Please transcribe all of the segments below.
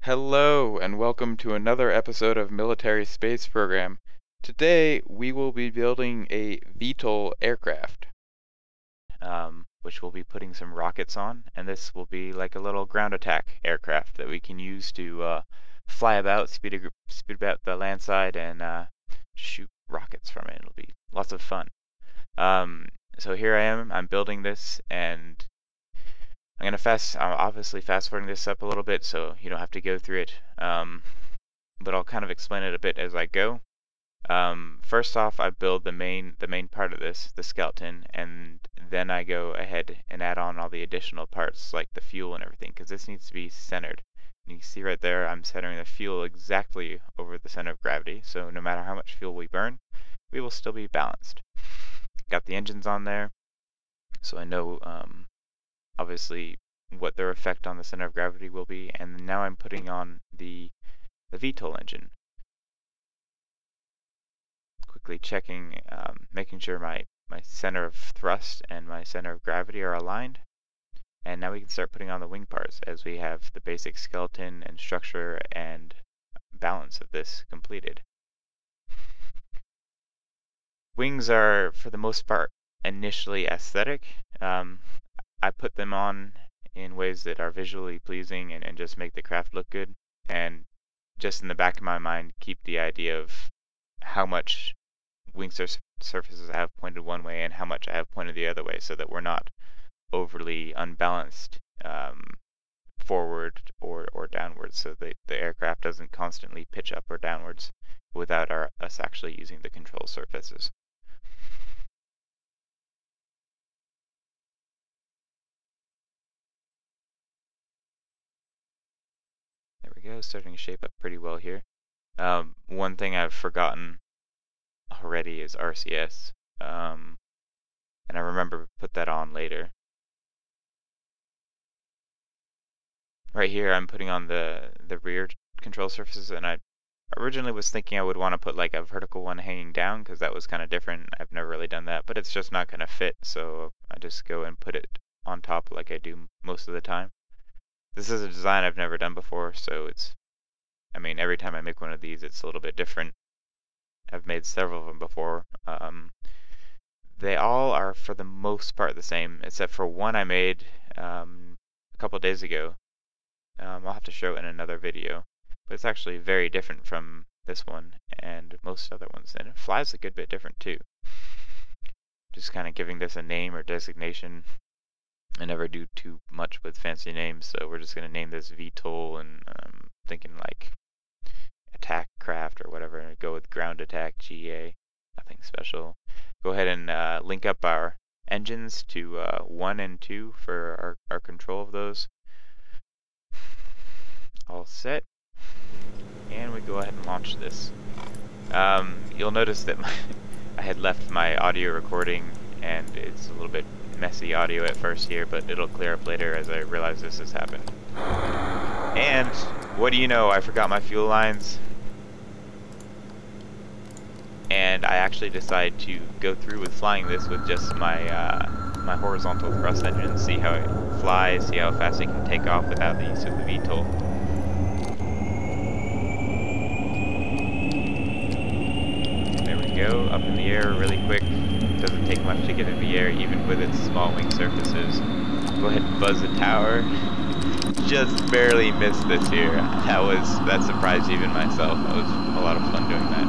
Hello and welcome to another episode of Military Space Program. Today we will be building a VTOL aircraft, which we'll be putting some rockets on, and this will be like a little ground attack aircraft that we can use to fly about, speed about the land side, and shoot rockets from it. It'll be lots of fun. So here I am, I'm building this, and I'm obviously fast forwarding this up a little bit so you don't have to go through it, but I'll kind of explain it a bit as I go. First off, I build the main part of this, the skeleton, and then I go ahead and add on all the additional parts like the fuel and everything, because this needs to be centered. And you can see right there, I'm centering the fuel exactly over the center of gravity, so no matter how much fuel we burn, we will still be balanced. Got the engines on there, so I know obviously what their effect on the center of gravity will be, and now I'm putting on the VTOL engine. Quickly checking, making sure my center of thrust and my center of gravity are aligned, and now we can start putting on the wing parts as we have the basic skeleton and structure and balance of this completed. Wings are, for the most part, initially aesthetic. I put them on in ways that are visually pleasing and just make the craft look good, and just in the back of my mind keep the idea of how much wing surfaces I have pointed one way and how much I have pointed the other way, so that we're not overly unbalanced forward or downwards, so that the aircraft doesn't constantly pitch up or downwards without us actually using the control surfaces. There we go, starting to shape up pretty well here. One thing I've forgotten already is RCS, and I remember to put that on later. Right here I'm putting on the rear control surfaces, and I originally was thinking I would want to put like a vertical one hanging down because that was kind of different. I've never really done that, but it's just not going to fit, so I just go and put it on top like I do most of the time. This is a design I've never done before, so every time I make one of these it's a little bit different. I've made several of them before. They all are for the most part the same, except for one I made a couple days ago. I'll have to show it in another video, but it's actually very different from this one and most other ones, and it flies a good bit different too. Just kind of giving this a name or designation. I never do too much with fancy names, so we're just going to name this VTOL, and thinking like attack craft or whatever, and go with ground attack GA, nothing special. Go ahead and link up our engines to 1 and 2 for our control of those. All set, and we go ahead and launch this. You'll notice that I had left my audio recording, and it's a little bit messy audio at first here, but it'll clear up later as I realize this has happened. And what do you know, I forgot my fuel lines, and I actually decided to go through with flying this with just my my horizontal thrust engine, see how it flies, see how fast it can take off without the use of the VTOL. There we go, up in the air really quick. Doesn't take much to get in the air, even with its small wing surfaces. Go ahead and buzz the tower. Just barely missed this here. That surprised even myself. That was a lot of fun doing that.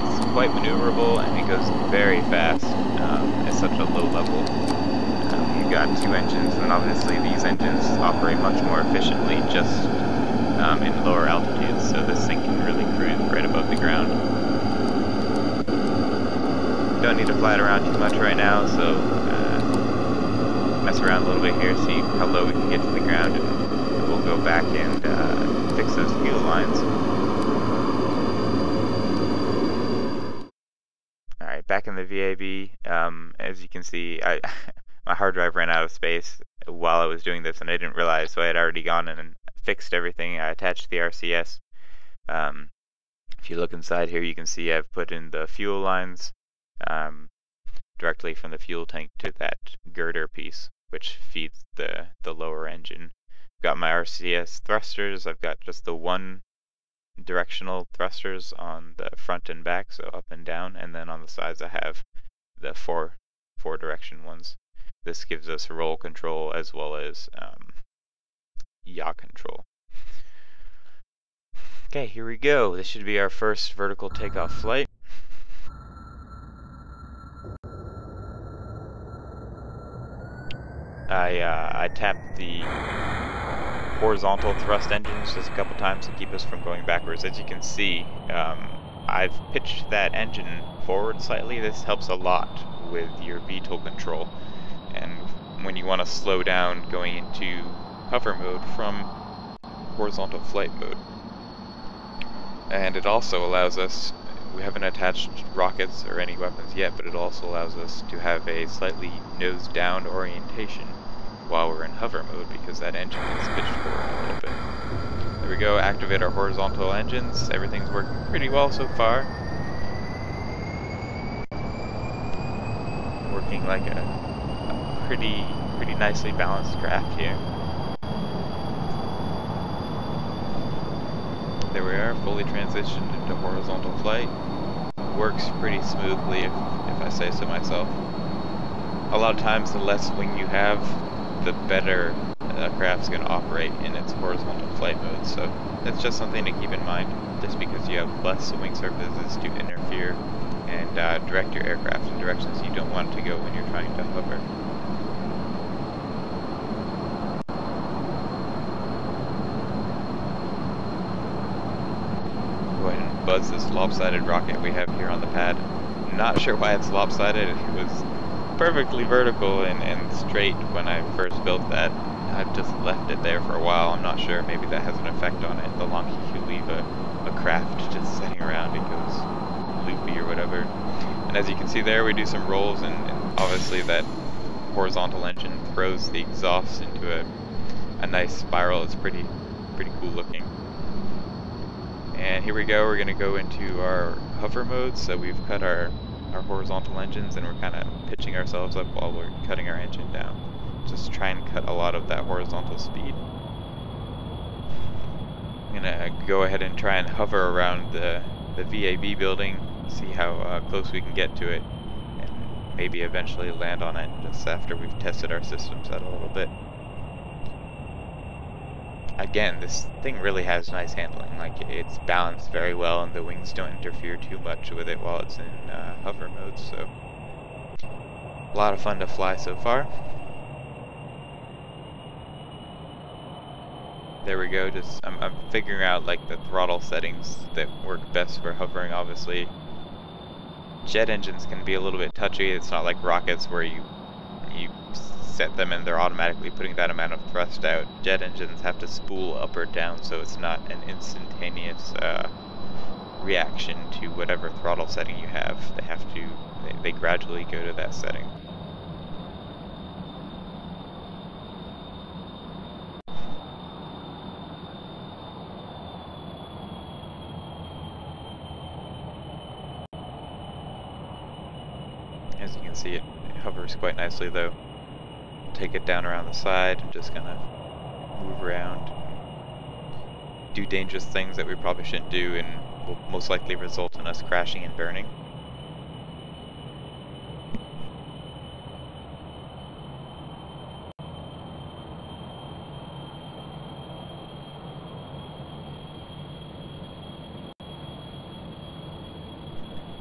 It's quite maneuverable, and it goes very fast at such a low level. we've got 2 engines, and obviously these engines operate much more efficiently just in lower altitudes, so this thing can really cruise right above the ground. Don't need to fly it around too much right now, so mess around a little bit here, see how low we can get to the ground, and we'll go back and fix those fuel lines. Alright, back in the VAB, as you can see, my hard drive ran out of space while I was doing this, and I didn't realize, so I had already gone in and fixed everything. I attached the RCS. If you look inside here, you can see I've put in the fuel lines directly from the fuel tank to that girder piece, which feeds the lower engine. Got my RCS thrusters. I've got just the one directional thrusters on the front and back, so up and down, and then on the sides I have the four direction ones. This gives us roll control as well as yaw control. Okay, here we go. This should be our first vertical takeoff flight. I tapped the horizontal thrust engines just a couple times to keep us from going backwards. As you can see, I've pitched that engine forward slightly. This helps a lot with your VTOL control, and when you want to slow down going into hover mode from horizontal flight mode. And it also allows us, we haven't attached rockets or any weapons yet, but it also allows us to have a slightly nose down orientation while we're in hover mode, because that engine is pitched forward a little bit. There we go, activate our horizontal engines. Everything's working pretty well so far. Working like a pretty nicely balanced craft here. There we are, fully transitioned into horizontal flight. Works pretty smoothly, if I say so myself. A lot of times the less wing you have, the better a craft's going to operate in its horizontal flight mode, so that's just something to keep in mind, just because you have less wing surfaces to interfere and direct your aircraft in directions you don't want it to go when you're trying to hover. Go ahead and buzz this lopsided rocket we have here on the pad. Not sure why it's lopsided. It was perfectly vertical and straight when I first built that. I've just left it there for a while. I'm not sure, maybe that has an effect on it. The longer you leave a craft just sitting around, it goes loopy or whatever. And as you can see there, we do some rolls, and obviously that horizontal engine throws the exhaust into a nice spiral. It's pretty cool looking. And here we go, we're going to go into our hover mode. So we've cut our horizontal engines, and we're kind of pitching ourselves up while we're cutting our engine down. Just try and cut a lot of that horizontal speed. I'm going to go ahead and try and hover around the VAB building, see how close we can get to it, and maybe eventually land on it just after we've tested our systems out a little bit. Again, this thing really has nice handling. Like, it's balanced very well, and the wings don't interfere too much with it while it's in hover mode, so a lot of fun to fly so far. There we go, just I'm figuring out like the throttle settings that work best for hovering. Obviously, jet engines can be a little bit touchy. It's not like rockets where you set them and they're automatically putting that amount of thrust out. Jet engines have to spool up or down, so it's not an instantaneous reaction to whatever throttle setting you have. They gradually go to that setting. As you can see, it hovers quite nicely though. Take it down around the side and just kind of move around, do dangerous things that we probably shouldn't do, and will most likely result in us crashing and burning.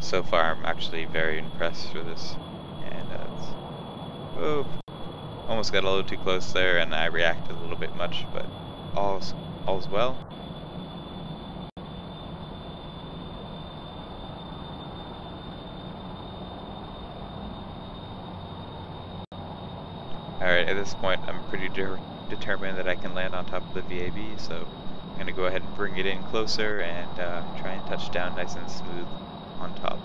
So far I'm actually very impressed with this, and whoa. Almost got a little too close there, and I reacted a little bit much, but all's well. Alright, at this point I'm pretty determined that I can land on top of the VAB, so I'm going to go ahead and bring it in closer and try and touch down nice and smooth on top.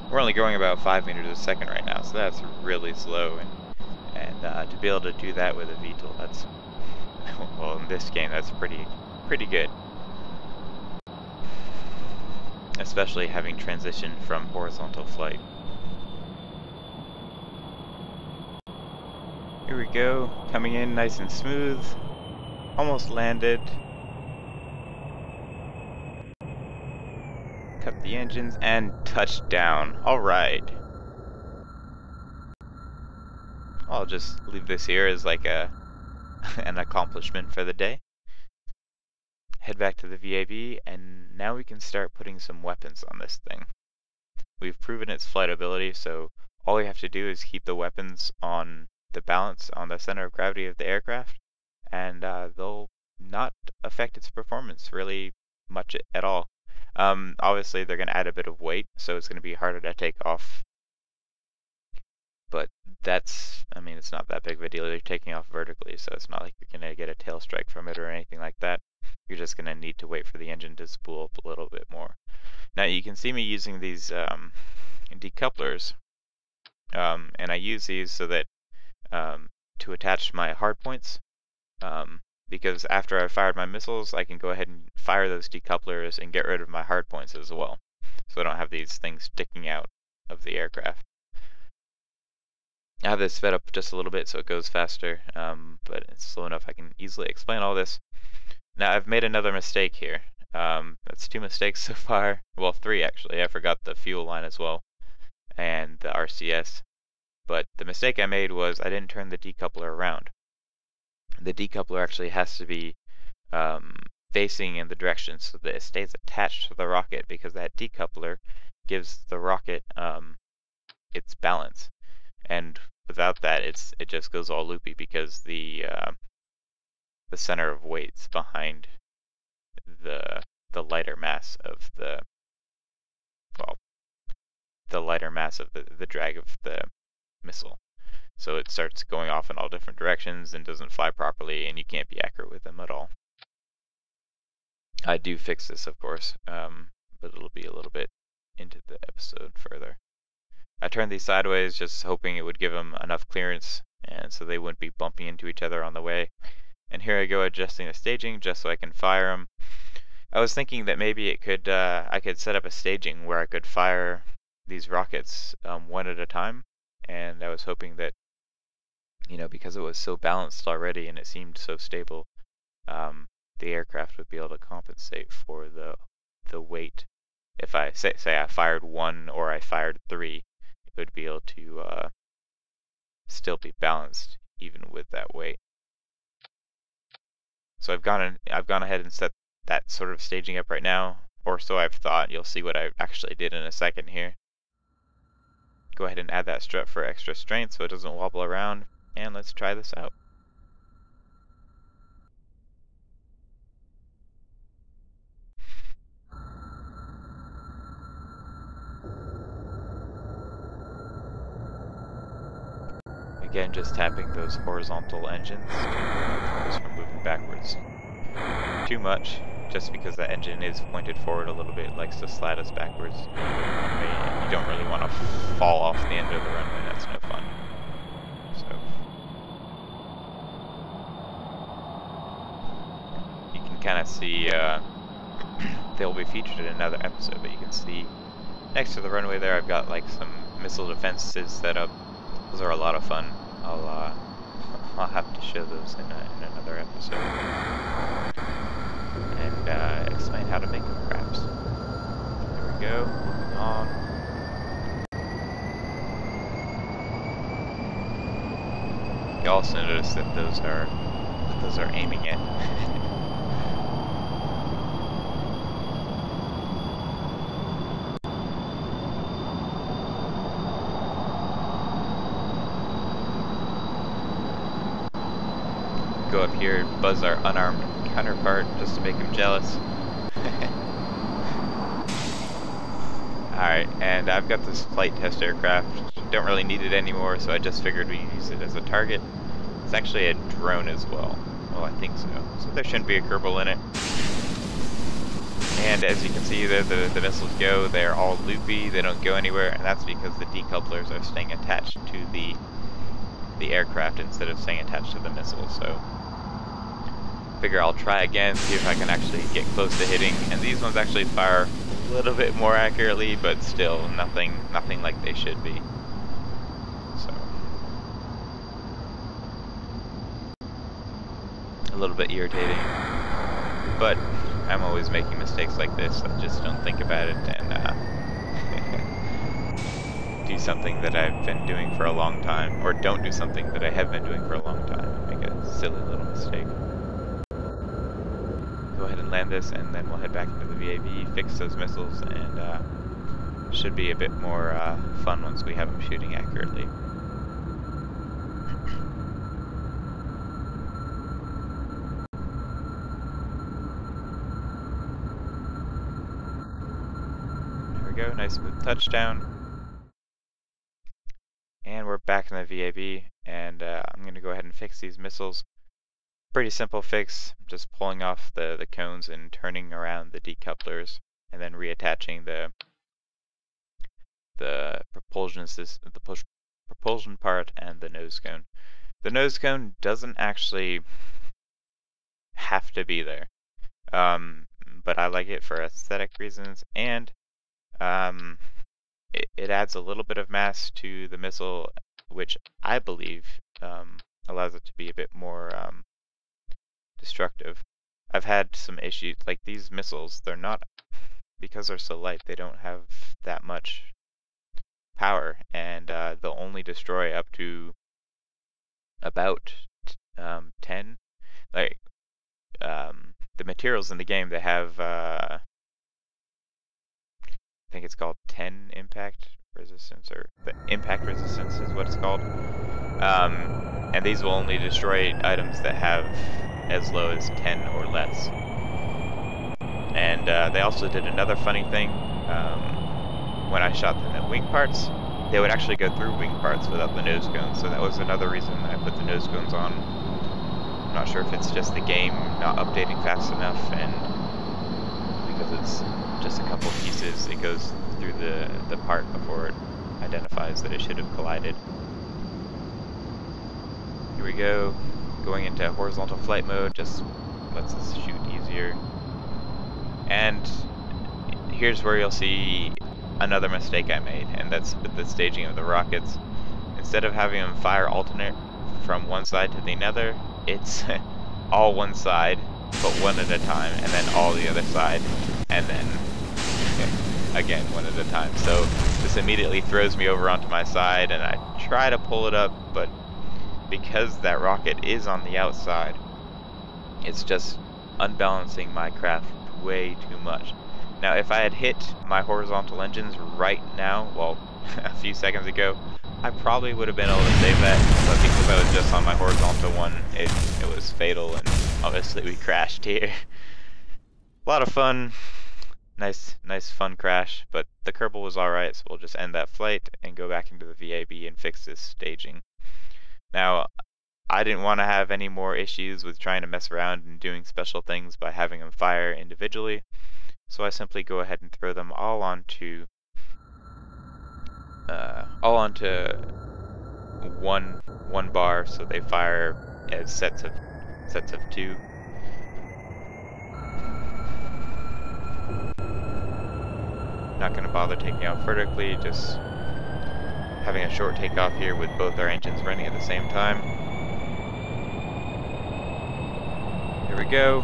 We're only going about 5 meters a second right now, so that's really slow, and to be able to do that with a VTOL, that's, well, in this game, that's pretty good. Especially having transitioned from horizontal flight. Here we go, coming in nice and smooth, almost landed. Cut the engines and touchdown. Alright. I'll just leave this here as like an accomplishment for the day. Head back to the VAB, and now we can start putting some weapons on this thing. We've proven its flight ability, so all we have to do is keep the weapons on the balance on the center of gravity of the aircraft, and they'll not affect its performance really much at all. Obviously they're going to add a bit of weight, so it's going to be harder to take off, but that's, I mean, it's not that big of a deal. You're taking off vertically, so it's not like you're going to get a tail strike from it or anything like that. You're just going to need to wait for the engine to spool up a little bit more. Now you can see me using these decouplers, and I use these so that to attach my hard points, because after I've fired my missiles, I can go ahead and fire those decouplers and get rid of my hard points as well, so I don't have these things sticking out of the aircraft. I have this sped up just a little bit so it goes faster, but it's slow enough I can easily explain all this. Now I've made another mistake here. That's 2 mistakes so far. Well, 3 actually. I forgot the fuel line as well, and the RCS. But the mistake I made was I didn't turn the decoupler around. The decoupler actually has to be facing in the direction so that it stays attached to the rocket, because that decoupler gives the rocket its balance. And without that, it just goes all loopy, because the center of weight's behind the lighter mass of the, well, the lighter mass of the drag of the missile. So it starts going off in all different directions and doesn't fly properly, and you can't be accurate with them at all. I do fix this, of course, but it'll be a little bit into the episode further. I turned these sideways just hoping it would give them enough clearance, and so they wouldn't be bumping into each other on the way. And here I go adjusting the staging just so I can fire them. I was thinking that maybe it could I could set up a staging where I could fire these rockets one at a time, and I was hoping that, you know, because it was so balanced already and it seemed so stable, the aircraft would be able to compensate for the weight. If I say I fired 1 or I fired 3, it would be able to still be balanced even with that weight. So I've gone ahead and set that sort of staging up right now, or so I've thought. You'll see what I actually did in a second here. Go ahead and add that strut for extra strength so it doesn't wobble around, and let's try this out. Again, just tapping those horizontal engines to prevent those from moving backwards too much, just because the engine is pointed forward a little bit. It likes to slide us backwards. You don't really want to fall off the end of the runway. That's no fun. So you can kind of see they'll be featured in another episode, but you can see next to the runway there I've got like some missile defenses set up. Those are a lot of fun. I'll have to show those in another episode and explain how to make them perhaps. There we go, moving on. You also notice that those are aiming it. go up here and buzz our unarmed counterpart just to make him jealous. Alright, and I've got this flight test aircraft. Don't really need it anymore, so I just figured we'd use it as a target. It's actually a drone as well. Well, I think so. So there shouldn't be a Kerbal in it. And as you can see there, the missiles go. They're all loopy. They don't go anywhere, and that's because the decouplers are staying attached to the aircraft instead of staying attached to the missile. So figure I'll try again, see if I can actually get close to hitting. And these ones actually fire a little bit more accurately, but still nothing like they should be. So a little bit irritating, but I'm always making mistakes like this. I just don't think about it and do something that I've been doing for a long time, or don't do something that I have been doing for a long time and make a silly little mistake. Go ahead and land this, and then we'll head back into the VAB, fix those missiles, and should be a bit more fun once we have them shooting accurately. Go, nice smooth touchdown, and we're back in the VAB, and I'm going to go ahead and fix these missiles. Pretty simple fix, just pulling off the cones and turning around the decouplers, and then reattaching the propulsion part and the nose cone. The nose cone doesn't actually have to be there, but I like it for aesthetic reasons, and it adds a little bit of mass to the missile, which I believe allows it to be a bit more destructive. I've had some issues, like these missiles, they're not, because they're so light, they don't have that much power, and they'll only destroy up to about 10. Like, the materials in the game, they have I think it's called 10 impact resistance, or the impact resistance is what it's called. And these will only destroy items that have as low as 10 or less. And they also did another funny thing. When I shot them at wing parts, they would actually go through wing parts without the nose cones, so that was another reason I put the nose cones on. I'm not sure if it's just the game not updating fast enough, and because it's just a couple pieces, it goes through the part before it identifies that it should have collided. Here we go, going into horizontal flight mode, just lets us shoot easier. And here's where you'll see another mistake I made, and that's with the staging of the rockets. Instead of having them fire alternate from one side to the other, it's all one side, but one at a time, and then all the other side, and then again one at a time. So this immediately throws me over onto my side, and I try to pull it up, but because that rocket is on the outside, it's just unbalancing my craft way too much. Now if I had hit my horizontal engines right now, well, a few seconds ago, I probably would have been able to save that, but because I was just on my horizontal one, it was fatal, and obviously we crashed here. A lot of fun, nice fun crash, but the Kerbal was alright, so we'll just end that flight and go back into the VAB and fix this staging. Now, I didn't want to have any more issues with trying to mess around and doing special things by having them fire individually, so I simply go ahead and throw them all onto one bar, so they fire as sets of two. Not going to bother taking off vertically, just having a short takeoff here with both our engines running at the same time. Here we go.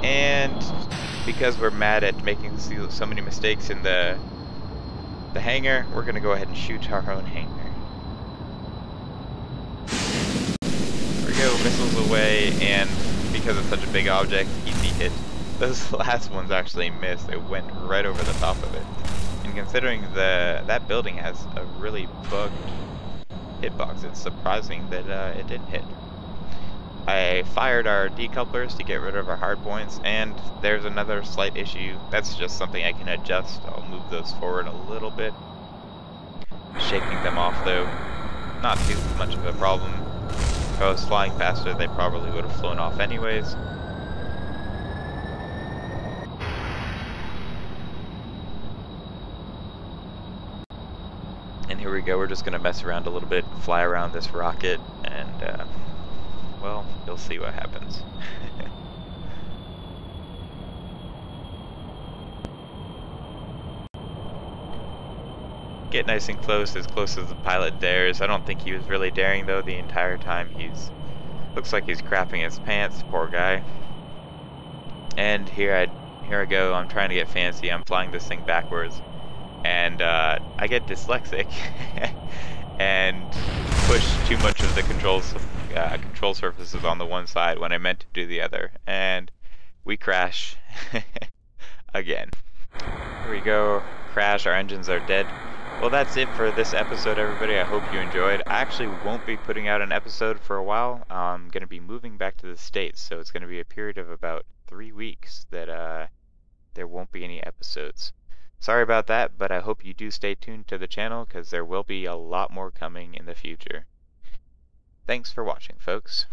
And because we're mad at making so many mistakes in the hangar, we're going to go ahead and shoot our own hangar. There we go, missiles away, and because it's such a big object, easy hit. Those last ones actually missed. It went right over the top of it. And considering that building has a really bugged hitbox. It's surprising that it didn't hit. I fired our decouplers to get rid of our hard points, and there's another slight issue. That's just something I can adjust. I'll move those forward a little bit. Shaking them off though, not too much of a problem. If I was flying faster, they probably would have flown off anyways. And here we go, we're just going to mess around a little bit, fly around this rocket, and, well, you'll see what happens. Get nice and close as the pilot dares. I don't think he was really daring, though, the entire time. Looks like he's crapping his pants, poor guy. And here I go, I'm trying to get fancy, I'm flying this thing backwards. And I get dyslexic and push too much of the control surfaces on the one side when I meant to do the other, and we crash again. Here we go, crash, our engines are dead. Well, that's it for this episode, everybody. I hope you enjoyed. I actually won't be putting out an episode for a while. I'm going to be moving back to the States, so it's going to be a period of about 3 weeks that there won't be any episodes. Sorry about that, but I hope you do stay tuned to the channel because there will be a lot more coming in the future. Thanks for watching, folks.